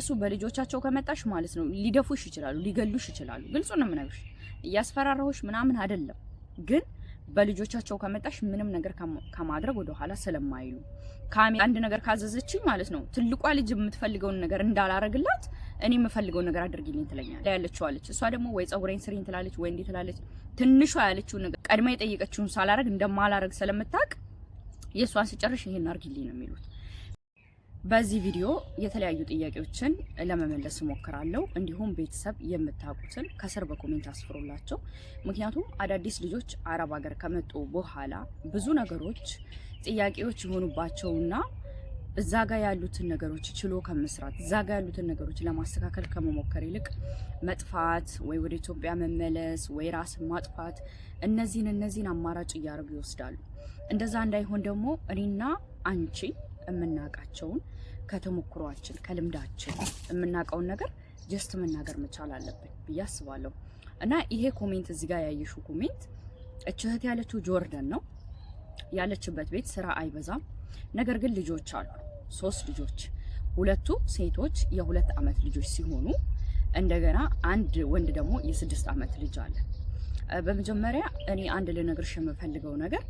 እነሱ በልጆቻቸው ከመጣሽ ማለት ነው ሊደፉሽ ይችላሉ፣ ሊገሉሽ ይችላሉ። ግልጹን ነው የምነግርሽ። እያስፈራራሁሽ ምናምን አይደለም፣ ግን በልጆቻቸው ከመጣሽ ምንም ነገር ከማድረግ ወደ ኋላ ስለማይሉ አንድ ነገር ካዘዘችኝ ማለት ነው ትልቋ ልጅ የምትፈልገውን ነገር እንዳላረግላት እኔ የምፈልገውን ነገር አድርጊልኝ ትለኛለች ያለችው አለች። እሷ ደግሞ ወይ ጸጉሬን ስሪኝ ትላለች ወይ እንዴ ትላለች። ትንሿ ያለችው ነገር ቀድማ የጠየቀችውን ሳላረግ እንደማላረግ ስለምታውቅ የሷን ሲጨርሽ ይሄን አርጊልኝ ነው የሚሉት። በዚህ ቪዲዮ የተለያዩ ጥያቄዎችን ለመመለስ እሞክራለሁ። እንዲሁም ቤተሰብ የምታውቁትን ከስር በኮሜንት አስፍሩላቸው። ምክንያቱም አዳዲስ ልጆች አረብ ሀገር ከመጡ በኋላ ብዙ ነገሮች ጥያቄዎች ይሆኑባቸውና እዛ ጋር ያሉትን ነገሮች ችሎ ከመስራት እዛ ጋር ያሉትን ነገሮች ለማስተካከል ከመሞከር ይልቅ መጥፋት ወይ ወደ ኢትዮጵያ መመለስ ወይ ራስን ማጥፋት እነዚህን አማራጭ እያደረጉ ይወስዳሉ። እንደዛ እንዳይሆን ደግሞ እኔና አንቺ የምናውቃቸውን ከተሞክሯችን ከልምዳችን የምናውቀውን ነገር ጀስት መናገር መቻል አለብን ብዬ አስባለሁ። እና ይሄ ኮሜንት እዚህ ጋር ያየሽው ኮሜንት እህት ያለችው ጆርደን ነው። ያለችበት ቤት ስራ አይበዛም፣ ነገር ግን ልጆች አሉ፣ 3 ልጆች፣ 2ቱ ሴቶች የ2 አመት ልጆች ሲሆኑ እንደገና አንድ ወንድ ደግሞ የ6 አመት ልጅ አለ። በመጀመሪያ እኔ አንድ ልነግርሽ የምፈልገው ነገር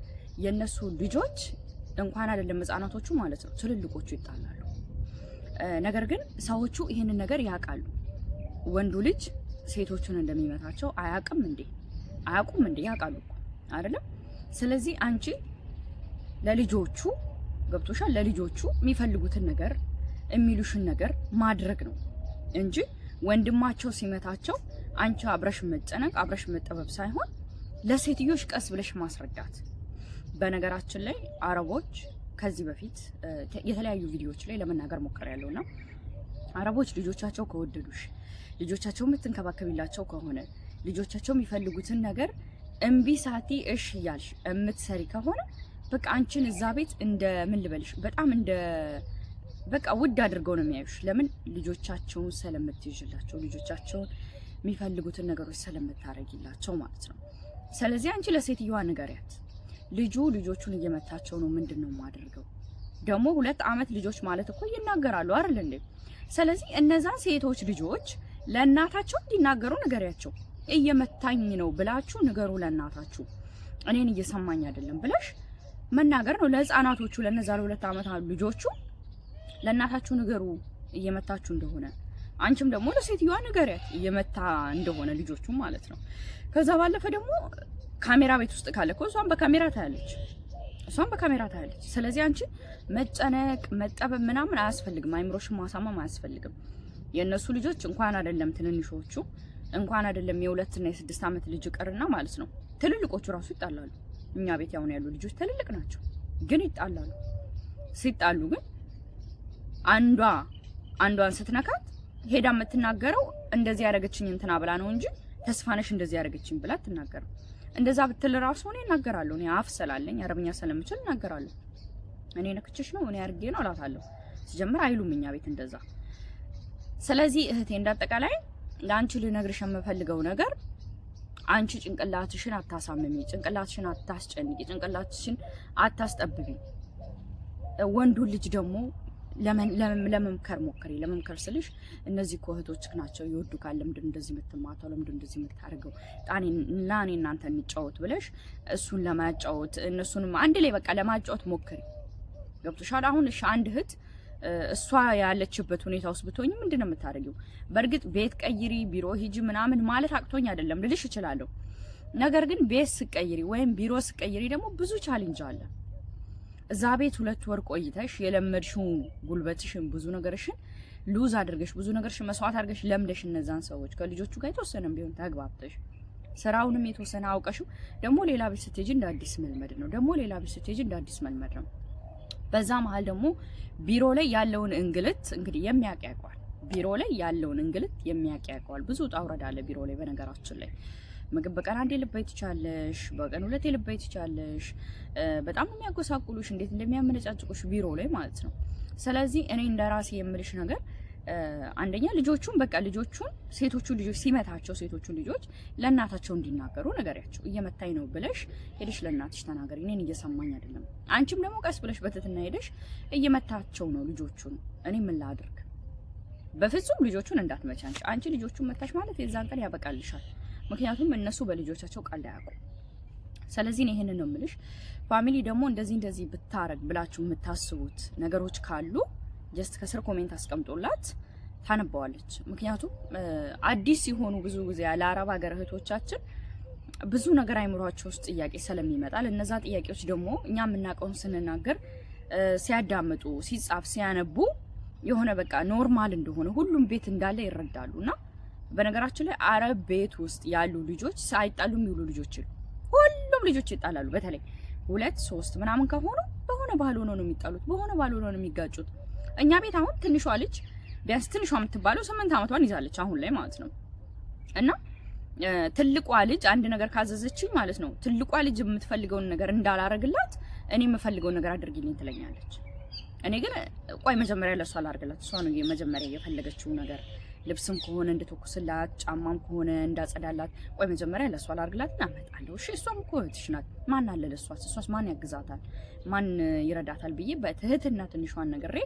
የነሱ ልጆች እንኳን አይደለም ህፃናቶቹ ማለት ነው ትልልቆቹ ይጣላሉ። ነገር ግን ሰዎቹ ይሄንን ነገር ያውቃሉ። ወንዱ ልጅ ሴቶቹን እንደሚመታቸው አያውቁም እንዴ? ያውቃሉ እኮ አይደለም? ስለዚህ አንቺ ለልጆቹ ገብቶሻል፣ ለልጆቹ የሚፈልጉትን ነገር የሚሉሽን ነገር ማድረግ ነው እንጂ ወንድማቸው ሲመታቸው አንቺ አብረሽ መጨነቅ አብረሽ መጠበብ ሳይሆን ለሴትዮሽ ቀስ ብለሽ ማስረዳት። በነገራችን ላይ አረቦች ከዚህ በፊት የተለያዩ ቪዲዮዎች ላይ ለመናገር ሞክሬያለሁና አረቦች ልጆቻቸው ከወደዱሽ፣ ልጆቻቸው የምትንከባከቢላቸው ከሆነ፣ ልጆቻቸው የሚፈልጉትን ነገር እምቢ ሳቲ እሺ እያልሽ የምትሰሪ ከሆነ በቃ አንቺን እዛ ቤት እንደ ምን ልበልሽ በጣም እንደ በቃ ውድ አድርገው ነው የሚያዩሽ። ለምን? ልጆቻቸውን ስለምትይዥላቸው፣ ልጆቻቸውን የሚፈልጉትን ነገሮች ስለምታረጊላቸው ማለት ነው። ስለዚህ አንቺ ለሴትዮዋ ንገሪያት፣ ልጆቹን እየመታቸው ነው፣ ምንድነው ማድረገው? ደግሞ 2 አመት ልጆች ማለት እኮ ይናገራሉ አይደል እንዴ? ስለዚህ እነዛን ሴቶች ልጆች ለእናታቸው እንዲናገሩ ንገሪያቸው። እየመታኝ ነው ብላችሁ ንገሩ ለእናታችሁ። እኔን እየሰማኝ አይደለም ብለሽ መናገር ነው ለህፃናቶቹ፣ ለነዛ ለ2 አመት ልጆቹ ለእናታችሁ ንገሩ እየመታችሁ እንደሆነ። አንቺም ደግሞ ለሴትዮዋ ንገሪያት እየመታ እንደሆነ ልጆቹ ማለት ነው። ከዛ ባለፈ ደግሞ ካሜራ ቤት ውስጥ ካለ እኮ እሷም በካሜራ ታያለች። ስለዚህ አንቺ መጨነቅ መጠበብ ምናምን አያስፈልግም፣ አይምሮሽን ማሳመም አያስፈልግም። የእነሱ ልጆች እንኳን አይደለም ትንንሾቹ፣ እንኳን አይደለም የ2 እና የ6 አመት ልጅ ቀርና ማለት ነው ትልልቆቹ ራሱ ይጣላሉ። እኛ ቤት ያውን ያሉ ልጆች ትልልቅ ናቸው ግን ይጣላሉ። ሲጣሉ ግን አንዷን ስትነካት ሄዳ የምትናገረው እንደዚህ ያደረገችኝ እንትና ብላ ነው እንጂ ተስፋነሽ እንደዚህ ያደረገችኝ ብላ አትናገርም። እንደዛ ብትል ራሱ እኔ እናገራለሁ። እኔ አፍ ስላለኝ አረብኛ ስለምችል እናገራለሁ። እኔ ነክችሽ ነው እኔ አርጌ ነው አላታለሁ። ሲጀምር አይሉም እኛ ቤት እንደዛ። ስለዚህ እህቴ እንዳጠቃላይ ለአንቺ ልነግርሽ የምፈልገው ነገር አንቺ ጭንቅላትሽን አታሳምሚ፣ ጭንቅላትሽን አታስጨንቂ፣ ጭንቅላትሽን አታስጠብቢ። ወንዱ ልጅ ደግሞ ለመምከር ሞክሪ። ለመምከር ስልሽ እነዚህ እህቶች ናቸው ይወዱካል፣ ለምንድን እንደዚህ የምትማታው፣ ለምንድን እንደዚህ የምታደርገው፣ እኔ እናንተ እንጫወት ብለሽ እሱን ለማጫወት እነሱንም አንድ ላይ በቃ ለማጫወት ሞክሪ። ገብቶሻል? አሁን እሺ አንድ እህት እሷ ያለችበት ሁኔታ ውስጥ ብትሆኚ ምንድነው የምታደርጊው? በእርግጥ ቤት ቀይሪ፣ ቢሮ ሂጂ ምናምን ማለት አቅቶኝ አይደለም ልልሽ እችላለሁ። ነገር ግን ቤት ስቀይሪ ወይም ቢሮ ስቀይሪ ደግሞ ብዙ ቻሌንጅ አለ። እዛ ቤት 2 ወር ቆይተሽ የለመድሽው ጉልበትሽን ብዙ ነገርሽን ሉዝ አድርገሽ ብዙ ነገርሽን መስዋዕት አድርገሽ ለምደሽ እነዛን ሰዎች ከልጆቹ ጋር የተወሰነም ቢሆን ተግባብተሽ ስራውንም የተወሰነ አውቀሽው ደግሞ ሌላ ቤት ስትሄጂ እንደ አዲስ መልመድ ነው። ደግሞ ሌላ ቤት ስትሄጂ እንደ አዲስ መልመድ ነው። በዛ መሀል ደግሞ ቢሮ ላይ ያለውን እንግልት እንግዲህ የሚያውቀዋል። ቢሮ ላይ ያለውን እንግልት የሚያውቀዋል። ብዙ ውጣ ውረድ አለ ቢሮ ላይ። በነገራችን ላይ ምግብ በቀን 1 ልትበይ ትቻለሽ፣ በቀን 2 ልትበይ ትቻለሽ። በጣም የሚያጎሳቁሉሽ እንዴት እንደሚያመነጫጭቁሽ ቢሮ ላይ ማለት ነው። ስለዚህ እኔ እንደራሴ የምልሽ ነገር አንደኛ ልጆቹን ሴቶቹ ልጆች ሲመታቸው ሴቶቹ ልጆች ለእናታቸው እንዲናገሩ ነገሪያቸው። እየመታኝ ነው ብለሽ ሄደሽ ለእናትሽ ተናገሪ፣ እኔን እየሰማኝ አይደለም። አንቺም ደግሞ ቀስ ብለሽ በትትና ሄደሽ እየመታቸው ነው ልጆቹን፣ እኔ ምን ላድርግ በፍጹም ልጆቹን እንዳትመጪ አንቺ ልጆቹን መታሽ ማለት የዛን ቀን ያበቃልሻል። ምክንያቱም እነሱ በልጆቻቸው ቀልድ አያውቁም። ስለዚህ ነው ይሄንን ነው የምልሽ። ፋሚሊ ደግሞ እንደዚህ ብታረግ ብላችሁ የምታስቡት ነገሮች ካሉ ጀስት ከስር ኮሜንት አስቀምጦላት ታነባዋለች። ምክንያቱም አዲስ ሲሆኑ ብዙ ጊዜ ያለ አረብ ሀገር እህቶቻችን ብዙ ነገር አይምሯቸው ውስጥ ጥያቄ ስለሚመጣል እነዛ ጥያቄዎች ደግሞ እኛ የምናውቀውን ስንናገር ሲያዳምጡ ሲጻፍ ሲያነቡ የሆነ በቃ ኖርማል እንደሆነ ሁሉም ቤት እንዳለ ይረዳሉና በነገራችን ላይ አረብ ቤት ውስጥ ያሉ ልጆች ሳይጣሉ የሚውሉ ልጆች ሁሉም ልጆች ይጣላሉ። በተለይ 2 3 ምናምን ከሆኑ በሆነ ባልሆነ ነው የሚጣሉት፣ በሆነ ባልሆነ ነው የሚጋጩት። እኛ ቤት አሁን ትንሿ ልጅ ቢያንስ ትንሿ የምትባለው 8 አመቷን ይዛለች አሁን ላይ ማለት ነው። እና ትልቋ ልጅ አንድ ነገር ካዘዘችኝ ማለት ነው ትልቋ ልጅ የምትፈልገውን ነገር እንዳላረግላት እኔ የምፈልገውን ነገር አድርጊልኝ ትለኛለች። እኔ ግን ቆይ መጀመሪያ ለሷ አላርግላት፣ እሷ ነው መጀመሪያ የፈለገችው ነገር ልብስም ከሆነ እንድትወኩስላት ጫማም ከሆነ እንዳጸዳላት ቆይ መጀመሪያ ለሷ አላርግላት እናመጣለሁ። እሺ እሷም እኮ እህትሽ ናት፣ ማን አለ ለሷስ ማን ያግዛታል ማን ይረዳታል ብዬ በትህትና ትንሿን ነግሬ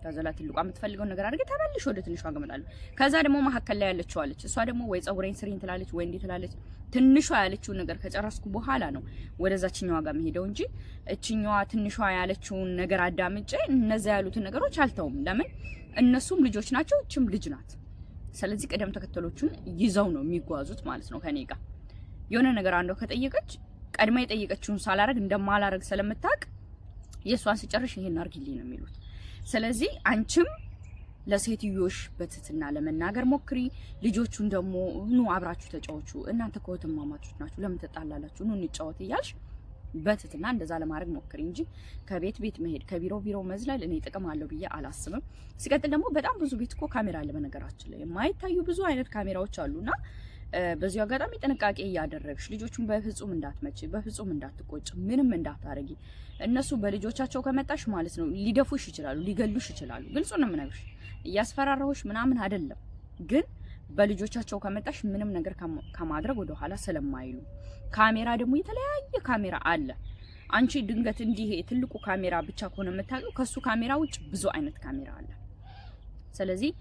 ከዛ ለትልቋ የምትፈልገውን ነገር አድርጌ ተመልሼ ወደ ትንሿ ገመጣለሁ። ከዛ ደግሞ መሀከል ላይ ያለችው አለች፣ እሷ ደግሞ ወይ ጸጉሬን ስሪኝ ትላለች ወይ እንዴ ትላለች። ትንሿ ያለችውን ነገር ከጨረስኩ በኋላ ነው ወደዛችኛዋ ጋር መሄደው እንጂ እችኛዋ ትንሿ ያለችውን ነገር አዳምጬ እነዛ ያሉትን ነገሮች አልተውም። ለምን እነሱም ልጆች ናቸው፣ እችም ልጅ ናት። ስለዚህ ቅደም ተከተሎቹን ይዘው ነው የሚጓዙት ማለት ነው። ከኔ ጋር የሆነ ነገር አንዷ ከጠየቀች ቀድማ የጠየቀችውን ሳላረግ እንደማላረግ ስለምታውቅ የሷን ሲጨርሽ ይሄን አርግልኝ ነው የሚሉት። ስለዚህ አንቺም ለሴትዮሽ በትትና ለመናገር ሞክሪ። ልጆቹን ደግሞ ኑ አብራችሁ ተጫወቹ፣ እናንተ ከወተማማቾች ናችሁ ለምን ተጣላላችሁ፣ ኑ እንጫወት እያልሽ በትትና እንደዛ ለማድረግ ሞክሪ እንጂ ከቤት ቤት መሄድ ከቢሮ ቢሮ መዝለል እኔ ጥቅም አለው ብዬ አላስብም። ሲቀጥል ደግሞ በጣም ብዙ ቤት እኮ ካሜራ አለ። በነገራችን ላይ የማይታዩ ብዙ አይነት ካሜራዎች አሉና በዚሁ አጋጣሚ ጥንቃቄ እያደረግሽ ልጆቹን በፍጹም እንዳትመጪ፣ በፍጹም እንዳትቆጭ፣ ምንም እንዳታረጊ። እነሱ በልጆቻቸው ከመጣሽ ማለት ነው ሊደፉሽ ይችላሉ፣ ሊገሉሽ ይችላሉ። ግልጹ ነው የምነግርሽ። እያስፈራራሁሽ ምናምን አይደለም፣ ግን በልጆቻቸው ከመጣሽ ምንም ነገር ከማድረግ ወደ ኋላ ስለማይሉ ካሜራ ደግሞ የተለያየ ካሜራ አለ። አንቺ ድንገት እንዲህ ትልቁ ካሜራ ብቻ ከሆነ የምታውቂው ከሱ ካሜራ ውጭ ብዙ አይነት ካሜራ አለ። ስለዚህ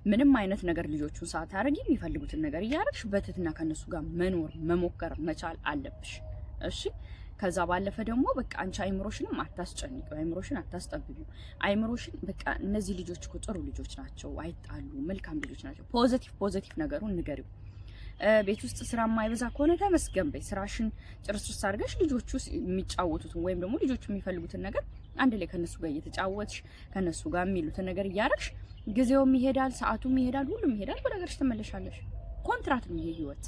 ምንም አይነት ነገር ልጆቹን ሳታረጊ የሚፈልጉትን ነገር እያደረግሽ በትትና ከነሱ ጋር መኖር መሞከር መቻል አለብሽ። እሺ ከዛ ባለፈ ደግሞ በቃ አንቺ አይምሮሽንም አታስጨንቂው፣ አይምሮሽን አታስጠብቢው። አይምሮሽን በቃ እነዚህ ልጆች እኮ ጥሩ ልጆች ናቸው፣ አይጣሉ፣ መልካም ልጆች ናቸው። ፖዚቲቭ ነገሩን ንገሪው። ቤት ውስጥ ስራ የማይበዛ ከሆነ ተመስገን በይ። ስራሽን ጭርስርስ አድርገሽ ልጆቹ የሚጫወቱትን ወይም ደግሞ ልጆቹ የሚፈልጉትን ነገር አንድ ላይ ከነሱ ጋር እየተጫወትሽ ከነሱ ጋር የሚሉትን ነገር እያደረግሽ ጊዜውም ይሄዳል፣ ሰዓቱም ይሄዳል፣ ሁሉም ይሄዳል። ወደ ሀገርሽ ትመለሻለሽ። ኮንትራት ነው ይሄ ህይወት።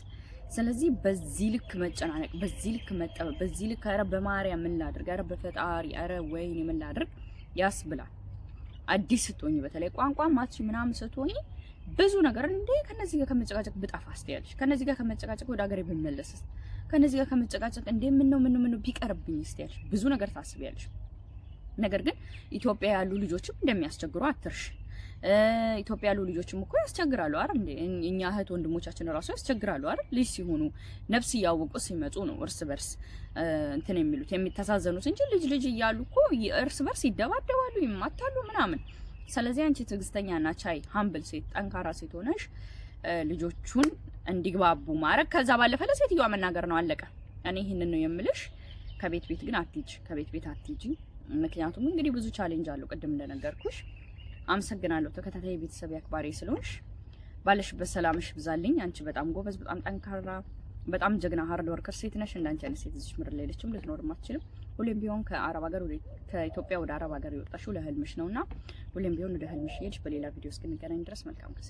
ስለዚህ በዚህ ልክ መጨናነቅ፣ በዚህ ልክ መጠበብ፣ በዚህ ልክ ኧረ በማርያም ምን ላድርግ፣ ኧረ በፈጣሪ ኧረ ወይኔ ምን ላድርግ ያስብላል። አዲስ ስትሆኚ በተለይ ቋንቋ ማትሽ ምናምን ስትሆኚ ብዙ ነገር እንዴ ከነዚህ ጋር ከመጨቃጨቅ ብጣፋ አስተያለሽ፣ ከነዚህ ጋር ከመጨቃጨቅ ወደ ሀገሬ ብመለስ፣ ከነዚህ ጋር ከመጨቃጨቅ እንዴ ምን ነው ቢቀርብኝ አስተያለሽ፣ ብዙ ነገር ታስቢያለሽ። ነገር ግን ኢትዮጵያ ያሉ ልጆችም እንደሚያስቸግሩ አትርሽ። ኢትዮጵያ ያሉ ልጆችም እኮ ያስቸግራሉ አይደል እንዴ? እኛ እህት ወንድሞቻችን ራሱ ያስቸግራሉ አይደል? ልጅ ሲሆኑ ነፍስ እያወቁ ሲመጡ ነው እርስ በርስ እንትን የሚሉት የሚተሳዘኑት እንጂ ልጅ እያሉ እኮ እርስ በርስ ይደባደባሉ፣ ይማታሉ ምናምን። ስለዚህ አንቺ ትዕግስተኛና ቻይ ሀምብል ሴት ጠንካራ ሴት ሆነሽ ልጆቹን እንዲግባቡ ማድረግ፣ ከዛ ባለፈ ለሴትዮዋ መናገር ነው አለቀ። እኔ ይሄንን ነው የምልሽ። ከቤት ግን አትሂጂ፣ ከቤት አትሂጂ። ምክንያቱም እንግዲህ ብዙ ቻሌንጅ አለው ቅድም እንደነገርኩሽ። አመሰግናለሁ ተከታታይ ቤተሰብ ያክባሪ ስለሆንሽ። ባለሽበት ሰላምሽ ብዛልኝ። አንቺ በጣም ጎበዝ፣ በጣም ጠንካራ፣ በጣም ጀግና ሃርድ ወርከር ሴት ነሽ። እንዳንቺ አይነት ሴት እዚህ ምድር ላይ የለችም፣ ልትኖርም አትችልም። ሁሌም ቢሆን ከኢትዮጵያ ወደ አረብ ሀገር የወጣሽው ለህልምሽ ነውና ሁሌም ቢሆን ወደ ህልምሽ ሄድሽ። በሌላ ቪዲዮ እስክንገናኝ ድረስ መልካም ጊዜ